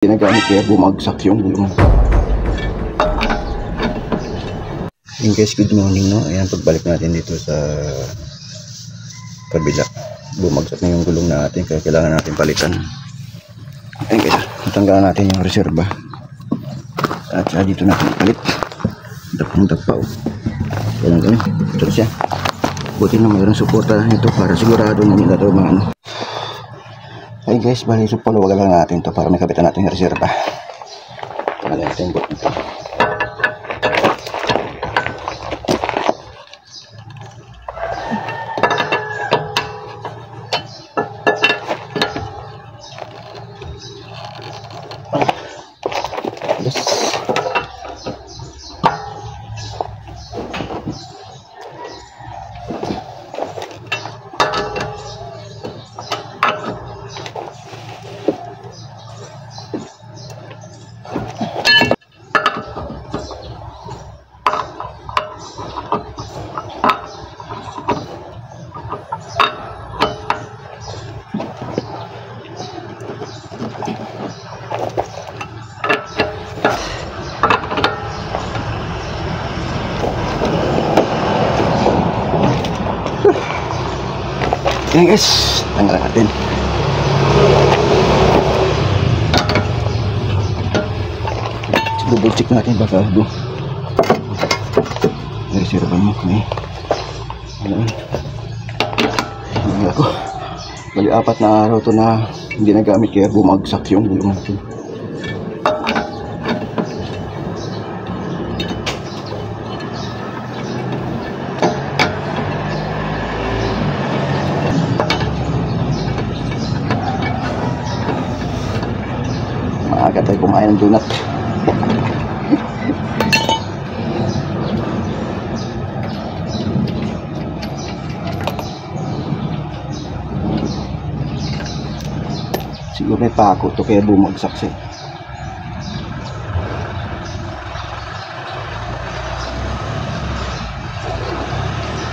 Ginagamit kaya bumagsak yung gulong. Hey guys, good morning no. Ayan, pagbalik natin dito sa kabila, bumagsak na yung gulong natin kaya kailangan natin palitan. Ayan guys, natanggalan natin yung reserba at dito natin palit. Dapang-dapaw. Kailangan kami, ito siya. Buti na mayroong suporta nito para sigurado na nila ito mga ano. Hey guys, bali so paluwagan lang natin to para may kabitan natin yung reserba. Kailangan natin yung bolt nito. Ayan guys, tanggalan natin. Double check natin baka reserva mo may ako. Bali 4 na araw to na hindi nagamit kaya bumagsak yung gulong natin. Maaga tayo kumain ng donut. Siguro may pako to kaya bumagsak siya.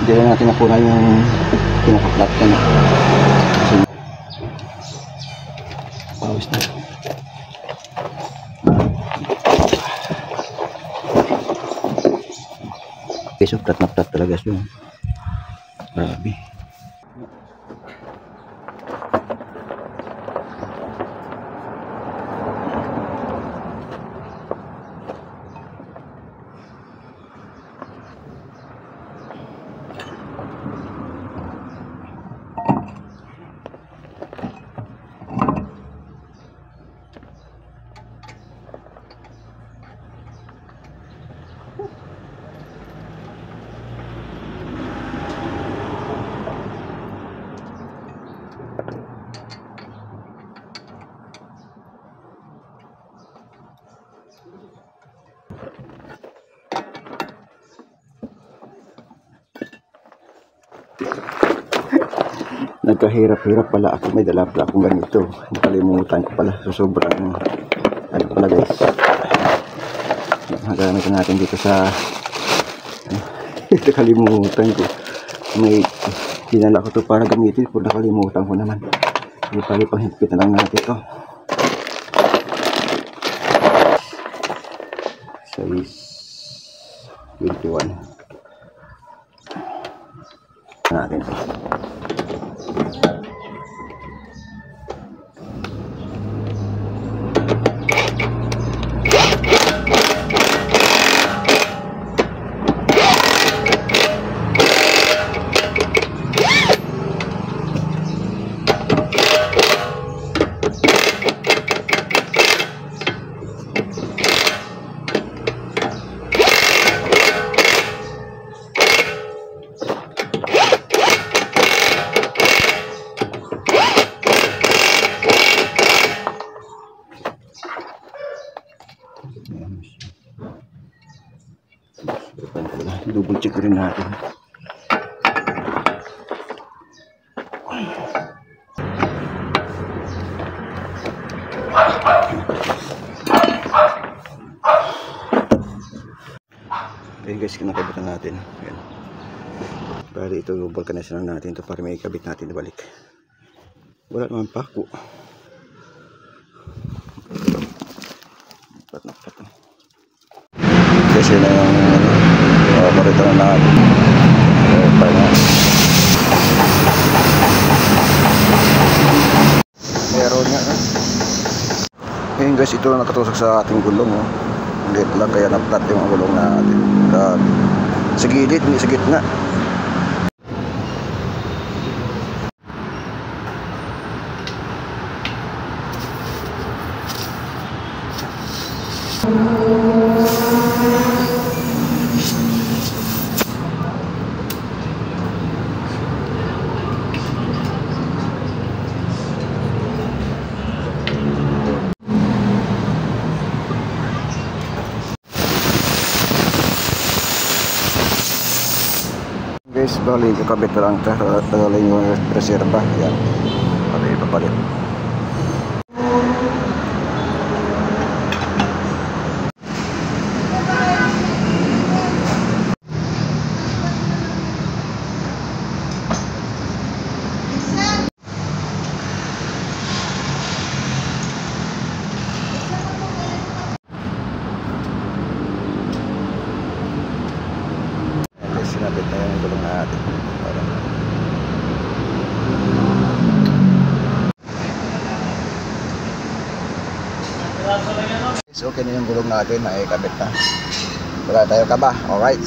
Hindi na natin napunan yung pinaka-flat ka na. Pawis na. Okay, so flat na flat talaga siya. Grabe. Nagkahirap-hirap pala ako, may dala pala akong ganito. Nakalimutan ko pala sa sobrang ano pala guys. Nagamit natin dito sa nakalimutan ko. May dinala ko to para gamitin ko, nakalimutan ko naman. Hindi pala panghigpit na lang natin ito. Size 21 natin ito. Double check rin natin. Ayun guys, kinakabitan natin. Ayan. Bali ito, vulcanize lang natin ito para may ikabit natin balik. Wala naman pako. Nakpat. Kasi na yung marito na natin. Nga. Meron nga. Ngayon guys, ito na nakatusok sa ating gulong. Hindi lang kaya na-flat yung gulong natin. Sa gilid, hindi sa gitna. Guys, bali kakabit na lang tagalin yung reserva. Yan, bali ipapalit. Sinabit na yung gulong natin. So, okay na yung gulong natin, nakikabit na. Wala tayo kaba. Alright.